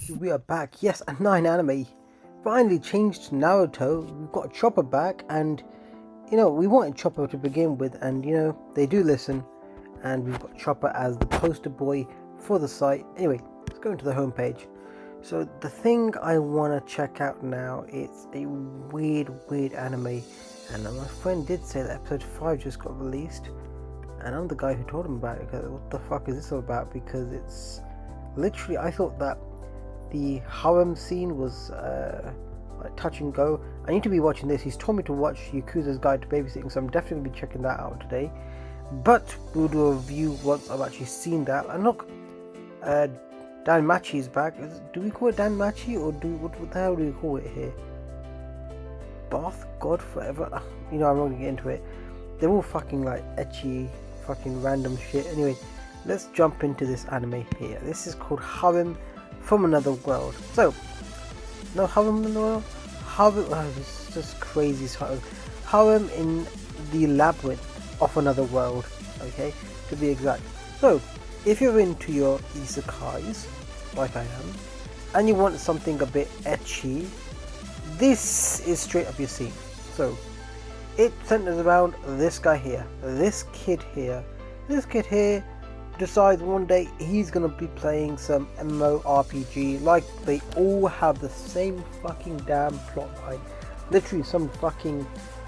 We are back. Yes, a 9 anime. Finally changed to Naruto. We've got Chopper back, and we wanted Chopper to begin with, and they do listen. And we've got Chopper as the poster boy for the site. Anyway, let's go into the homepage. So the thing I want to check out now, it's a weird anime, and my friend did say that episode 5 just got released, and I'm the guy who told him about it. Because what the fuck is this all about? Because it's literally, I thought that the harem scene was like touch and go. I need to be watching this. He's told me to watch Yakuza's Guide to Babysitting, so I'm definitely going to be checking that out today. But we'll do a review once I've actually seen that. And look, Dan Machi's back. Do we call it Dan Machi, or what the hell do we call it here? Bath God Forever? I'm not going to get into it. They're all fucking like ecchi, fucking random shit. Anyway, let's jump into this anime here. This is called Harem from Another World. So, no Harem in the world? Harem, this is just crazy. Harem in the Labyrinth of Another World, okay, to be exact. So, if you're into your Isekais, like I am, and you want something a bit ecchi, this is straight up your scene. So, it centers around this guy here, this kid here. This kid here decides one day he's gonna be playing some MMORPG. Like, they all have the same fucking damn plotline. Literally, some fucking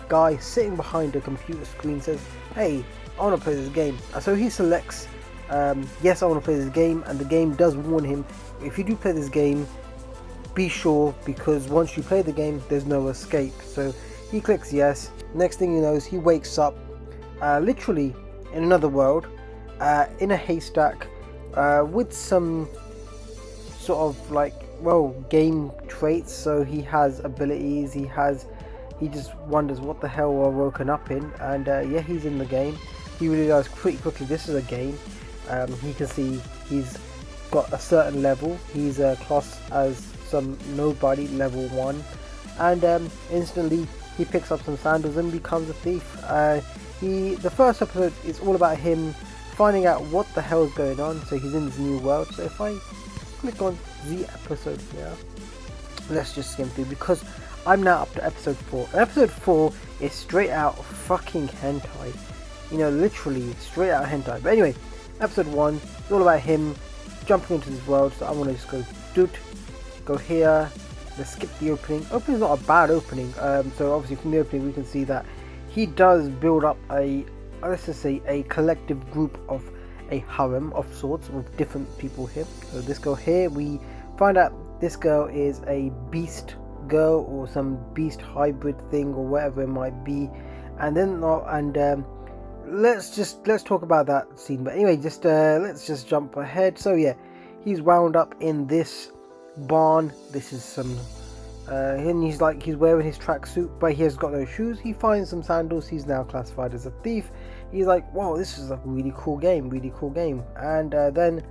guy sitting behind a computer screen says, "Hey, I want to play this game." So he selects, yes, I want to play this game, and the game does warn him, if you do play this game, be sure, because once you play the game, there's no escape. So he clicks yes. Next thing he knows, he wakes up literally in another world, in a haystack, with some sort of like, game traits. So he has abilities, he just wonders what the hell we're woken up in, and yeah, he's in the game. He realizes pretty quickly this is a game. He can see he's got a certain level. He's classed as some nobody, level 1, and instantly he picks up some sandals and becomes a thief. The first episode is all about him finding out what the hell is going on. So he's in this new world. So if I click on the episode here, let's just skim through, because I'm now up to episode 4. Episode 4 is straight out fucking hentai. Literally straight out hentai. But anyway, episode 1 is all about him jumping into this world. So I want to just go here. Let's skip the opening. Opening's not a bad opening. So obviously from the opening we can see that he does build up let's just say a collective group of a harem of sorts with different people here. So this girl here, we find out this girl is a beast girl or some beast hybrid thing or whatever it might be. And then let's talk about that scene. But anyway, let's just jump ahead. So yeah, he's wound up in this barn. This is some and he's wearing his tracksuit, but he has got no shoes. He finds some sandals. He's now classified as a thief. He's like, "Whoa, this is a really cool game." And then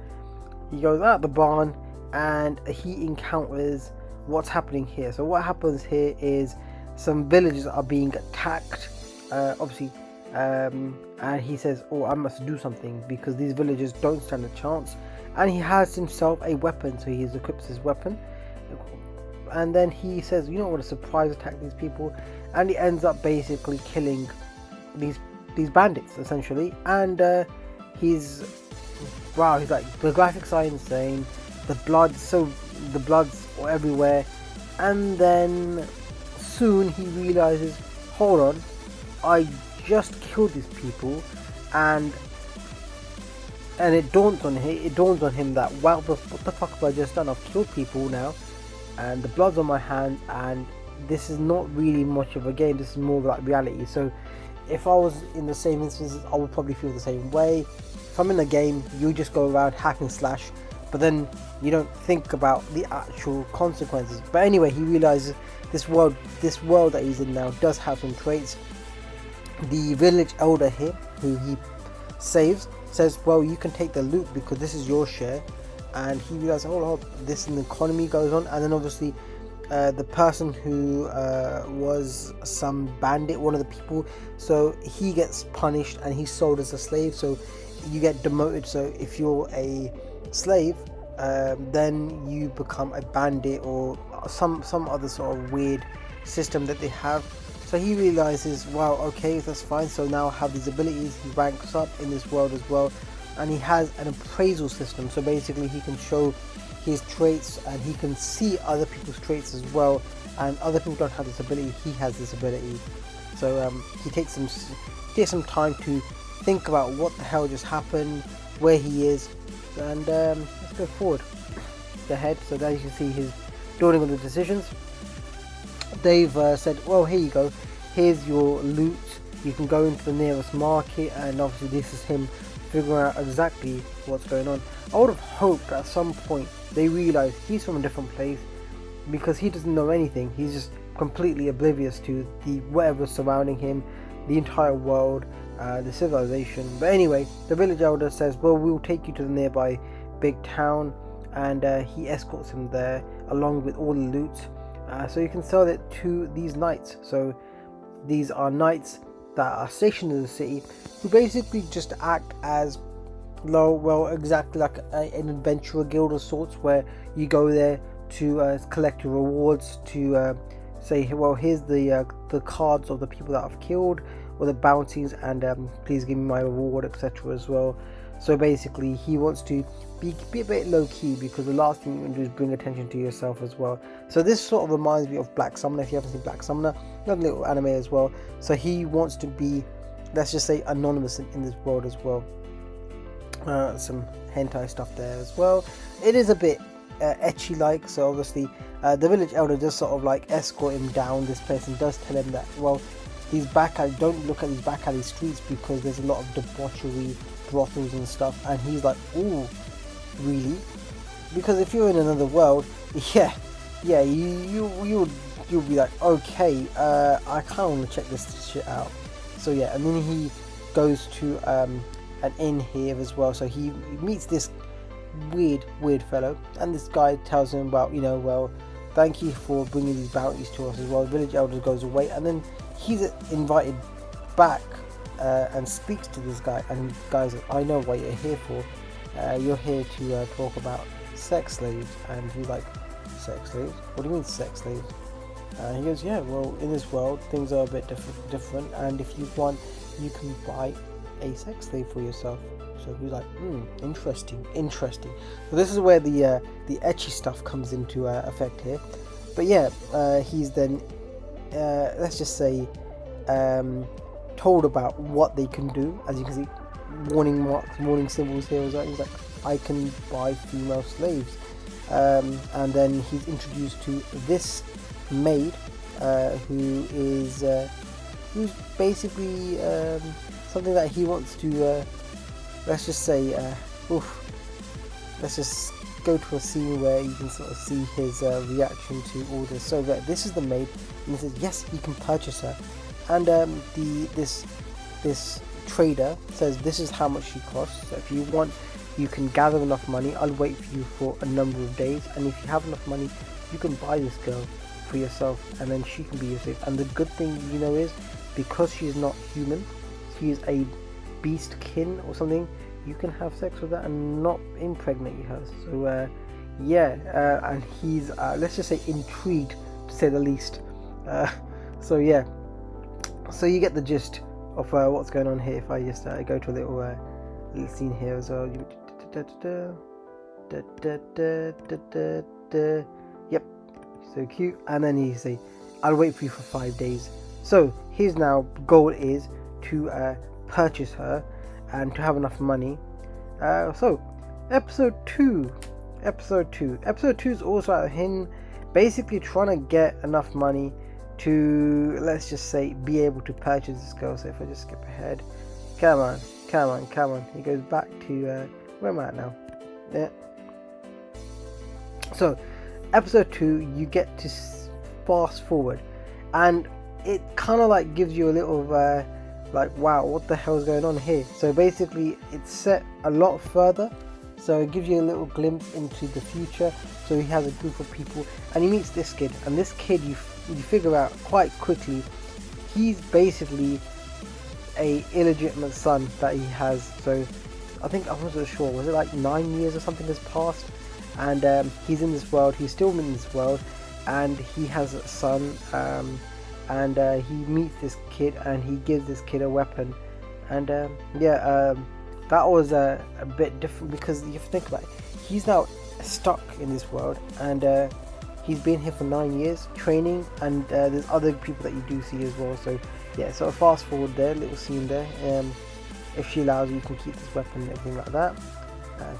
he goes out the barn and he encounters what's happening here. So what happens here is some villagers are being attacked, obviously, and he says, "Oh, I must do something because these villagers don't stand a chance." And he has himself a weapon, so he equips his weapon. And then he says, "You don't want to surprise attack these people," and he ends up basically killing these bandits essentially. And he's like, the graphics are insane. The blood's everywhere. And then soon he realizes, hold on, I just killed these people, and it dawns on him that, wow, what the fuck have I just done? I've killed people now, and the blood's on my hands, and this is not really much of a game. This is more like reality. So if I was in the same instances, I would probably feel the same way. If I'm in a game, you just go around hack and slash, but then you don't think about the actual consequences. But anyway, he realizes this world that he's in now does have some traits. The village elder here, who he saves, says, "Well, you can take the loot because this is your share." And he realizes, oh, this in the economy goes on. And then obviously the person who was some bandit, one of the people, so he gets punished and he's sold as a slave. So you get demoted. So if you're a slave, then you become a bandit or some other sort of weird system that they have. So he realizes, wow, okay, that's fine. So now I have these abilities. He ranks up in this world as well, and he has an appraisal system. So basically, he can show his traits and he can see other people's traits as well. And other people don't have this ability. He has this ability. So he takes some time to think about what the hell just happened, where he is, and let's go forward. Ahead. So there you can see his dawning on the decisions. They've said, well, here you go, here's your loot, you can go into the nearest market, and obviously this is him figuring out exactly what's going on. I would have hoped at some point they realize he's from a different place, because he doesn't know anything. He's just completely oblivious to the whatever's surrounding him, the entire world, the civilization. But anyway, the village elder says, well, we'll take you to the nearby big town, and he escorts him there along with all the loot. So you can sell it to these knights. So these are knights that are stationed in the city, who basically just act as, well, exactly like an adventurer guild of sorts, where you go there to collect your rewards, to say, well, here's the cards of the people that I've killed, or the bounties, and please give me my reward, etc. as well. So basically, he wants to be a bit low-key, because the last thing you can do is bring attention to yourself as well. So this sort of reminds me of Black Summoner. If you haven't seen Black Summoner, another little anime as well. So he wants to be, let's just say, anonymous in this world as well. Some hentai stuff there as well. It is a bit ecchi like, so obviously the village elder does sort of like escort him down this place, and does tell him that, well, these back alley, don't look at these back alley streets, because there's a lot of debauchery, brothels and stuff. And he's like, oh, really? Because if you're in another world, yeah, you'll be like, okay, I kind of want to check this shit out. So yeah, and then he goes to an inn here as well. So he meets this weird fellow, and this guy tells him about, well, thank you for bringing these bounties to us as well. The village elder goes away, and then he's invited back and speaks to this guy, and the guy's like, I know what you're here for. You're here to talk about sex slaves. And he's like, sex slaves? What do you mean sex slaves? He goes, yeah, well, in this world things are a bit different, and if you want, you can buy a sex slave for yourself. So he's like, interesting. So this is where the ecchi stuff comes into effect here. But yeah, he's then let's just say told about what they can do. As you can see, warning marks, warning symbols here as well. He's like, I can buy female slaves. And then he's introduced to this maid, who's basically something that he wants to let's just say let's just go to a scene where you can sort of see his reaction to all this. So this is the maid, and he says yes, he can purchase her. And this trader says this is how much she costs. So if you want, you can gather enough money. I'll wait for you for a number of days, and if you have enough money, you can buy this girl for yourself, and then she can be your slave. And the good thing, is because she's not human, she is a beast kin or something, you can have sex with her and not impregnate her. So and he's let's just say intrigued, to say the least. So yeah, so you get the gist of what's going on here. If I just go to a little scene here as well. Yep, so cute. And then he say, I'll wait for you for 5 days. So his now goal is to purchase her and to have enough money. So episode 2 is also about him basically trying to get enough money to, let's just say, be able to purchase this girl. So if I just skip ahead, come on, he goes back to where am I at now? Yeah. So episode 2, you get to fast forward, and it kind of like gives you a little like, wow, what the hell is going on here? So basically it's set a lot further, so it gives you a little glimpse into the future. So he has a group of people, and he meets this kid, and this kid you figure out quite quickly, he's basically a illegitimate son that he has. So I think, I wasn't sure, was it like 9 years or something has passed, and he's in this world. He's still in this world, and he has a son, and he meets this kid, and he gives this kid a weapon, and that was a bit different, because you have to think about it. He's now stuck in this world, and he's been here for 9 years training, and there's other people that you do see as well. So yeah, so fast forward there, little scene there. If she allows you, can keep this weapon and everything like that.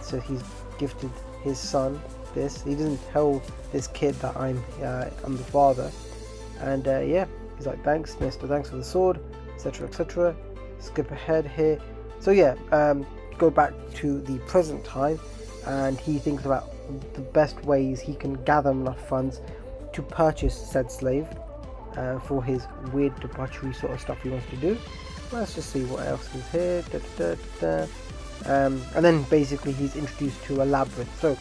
So he's gifted his son this. He doesn't tell this kid that I'm the father, and yeah, he's like, thanks mister, thanks for the sword, etc, etc. Skip ahead here. So yeah, go back to the present time, and he thinks about the best ways he can gather enough funds to purchase said slave for his weird debauchery sort of stuff he wants to do. Let's just see what else is here. And then basically he's introduced to a labyrinth. So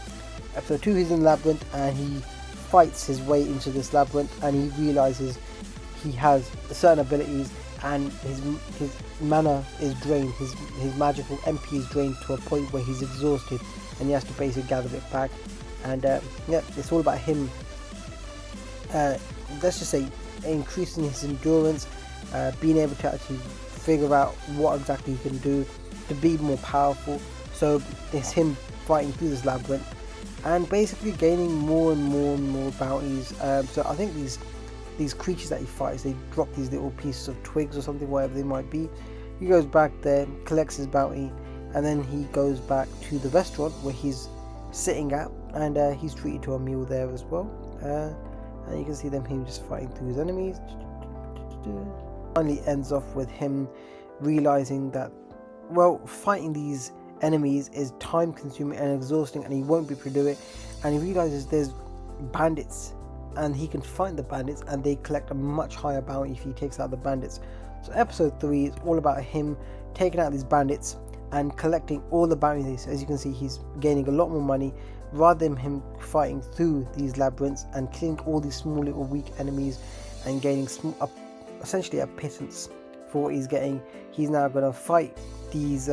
episode 2, he's in Labyrinth, and he fights his way into this labyrinth, and he realizes he has certain abilities, and his mana is drained, his magical MP is drained to a point where he's exhausted, and he has to basically gather it back. And yeah, it's all about him, let's just say, increasing his endurance, being able to actually figure out what exactly he can do to be more powerful. So it's him fighting through this labyrinth and basically gaining more and more bounties. So I think these creatures that he fights, they drop these little pieces of twigs or something, whatever they might be. He goes back there, collects his bounty, and then he goes back to the restaurant where he's sitting at, and he's treated to a meal there as well. And you can see him just fighting through his enemies. Finally ends off with him realizing that, well, fighting these enemies is time consuming and exhausting, and he won't be able to do it. And he realizes there's bandits, and he can find the bandits, and they collect a much higher bounty if he takes out the bandits. So episode 3 is all about him taking out these bandits and collecting all the bounties. As you can see, he's gaining a lot more money rather than him fighting through these labyrinths and killing all these small little weak enemies and gaining essentially a pittance for what he's getting. He's now going to fight these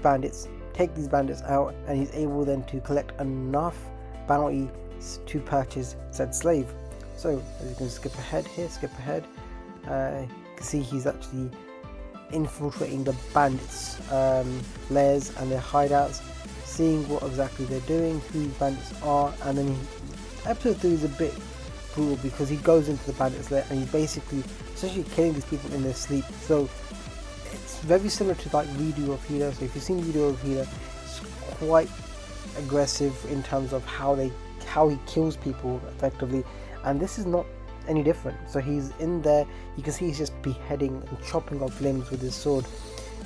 bandits, take these bandits out, and he's able then to collect enough bounty to purchase said slave. So as you can skip ahead, you can see he's actually infiltrating the bandits' lairs and their hideouts, seeing what exactly they're doing, who these bandits are. And then episode 3 is a bit brutal because he goes into the bandits' lair and he's basically essentially killing these people in their sleep. So it's very similar to like Redo of Healer. So if you've seen Redo of Healer, it's quite aggressive in terms of how he kills people effectively, and this is not any different. So he's in there, you can see he's just beheading and chopping off limbs with his sword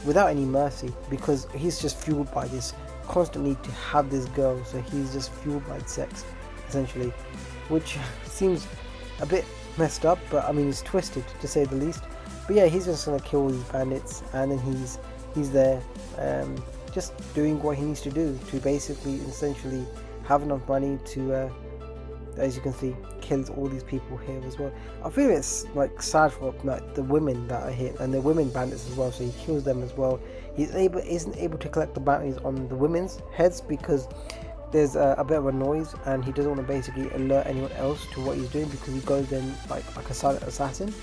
without any mercy, because he's just fueled by this constant need to have this girl. So he's just fueled by sex essentially, which seems a bit messed up, but I mean it's twisted to say the least. But yeah, he's just gonna kill these bandits, and then he's there just doing what he needs to do to basically essentially have enough money to as you can see, kills all these people here as well. I feel it's like sad for like the women that are here, and the women bandits as well, so he kills them as well. Isn't able to collect the bounties on the women's heads because there's a bit of a noise, and he doesn't want to basically alert anyone else to what he's doing, because he goes in like a silent assassin.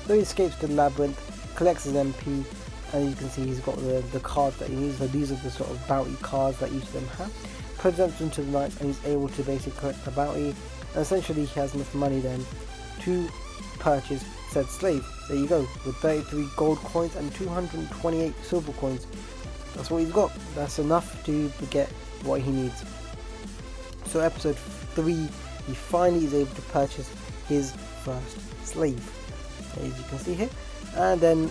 So he escapes the labyrinth, collects his MP, and you can see he's got the cards that he needs. So these are the sort of bounty cards that each of them have. Presents them to the knights, and he's able to basically collect the bounty, and essentially he has enough money then to purchase said slave. There you go, with 33 gold coins and 228 silver coins. That's what he's got. That's enough to get what he needs. So episode 3, he finally is able to purchase his first slave, as you can see here. And then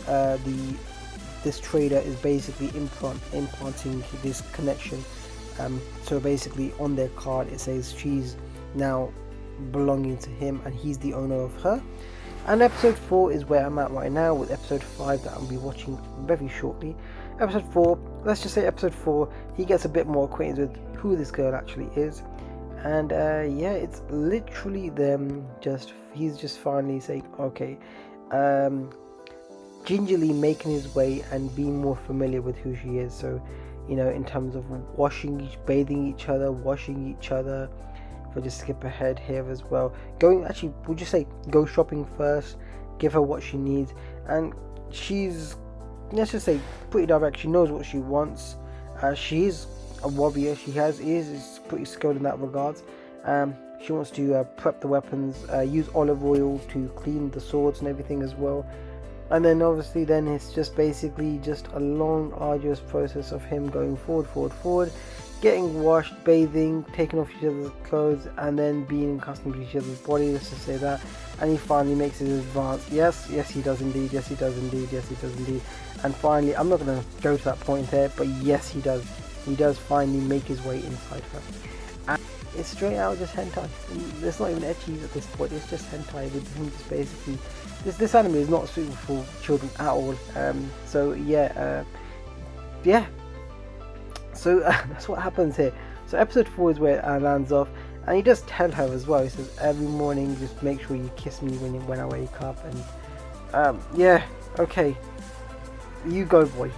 this trader is basically implanting this connection. So basically on their card it says she's now belonging to him and he's the owner of her. And episode 4 is where I'm at right now, with episode 5 that I'll be watching very shortly. Episode 4, let's just say episode 4, he gets a bit more acquainted with who this girl actually is. And yeah, it's literally them he's just finally saying okay, gingerly making his way and being more familiar with who she is. So you know, in terms of bathing each other, washing each other. If I just skip ahead here as well, would you say go shopping first, give her what she needs, and she's, let's just say, pretty direct. She knows what she wants. She is a warrior. She is pretty skilled in that regards. She wants to prep the weapons, use olive oil to clean the swords and everything as well. And then obviously then it's just basically just a long arduous process of him going forward, getting washed, bathing, taking off each other's clothes, and then being accustomed to each other's body, let's just say that. And he finally makes his advance. Yes he does indeed. And finally, I'm not going to go to that point there, but yes, he does finally make his way inside her. And it's straight out just hentai. It's not even ecchi at this point, it's just hentai with him just basically. This anime is not suitable for children at all. So that's what happens here. So episode 4 is where it lands off, and he does tell her as well. He says, every morning just make sure you kiss me when I wake up. And okay, you go boy.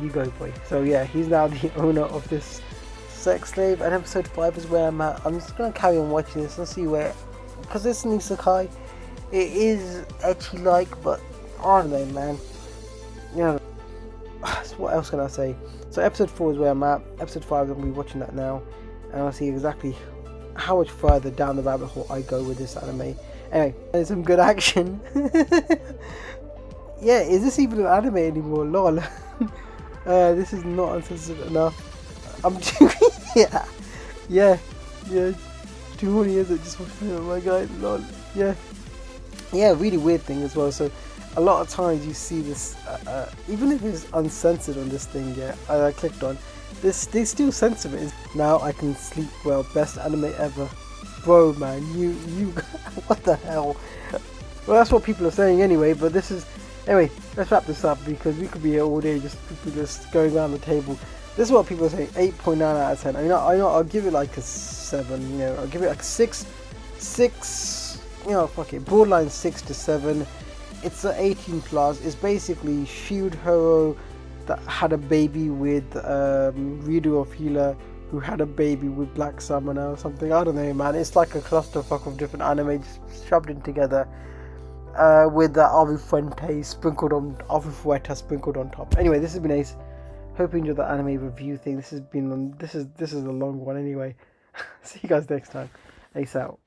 So yeah, he's now the owner of this sex slave, and episode 5 is where I'm at. I'm just gonna carry on watching this and see where, because it's an isekai, it is ecchi like, but I don't know, man. You know, what else can I say? So episode 4 is where I'm at. Episode 5, I'm gonna be watching that now, and I'll see exactly how much further down the rabbit hole I go with this anime. Anyway, there's some good action. Yeah, is this even an anime anymore? Lol. This is not uncensored enough. I'm doing yeah. 2 years I just watched it. Oh my god, lol. Yeah, really weird thing as well. So a lot of times you see this, even if it's uncensored on this thing, I clicked on this, they still censor it. Now I can sleep well. Best anime ever, bro, man. You what the hell? Well, that's what people are saying anyway. But this is anyway. Let's wrap this up because we could be here all day just going around the table. This is what people are saying. 8.9 out of 10. I know. I'll give it like a 7. You know, I'll give it like 6. You know, fuck it. Borderline 6 to 7. It's an 18 plus. It's basically shield hero that had a baby with Redo of Healer, who had a baby with Black Summoner or something. I don't know, man. It's like a clusterfuck of different anime just shoved in together, with the Aru sprinkled on top. Anyway, this has been Ace. Hope you enjoyed the anime review thing. This is a long one anyway. See you guys next time. Ace out.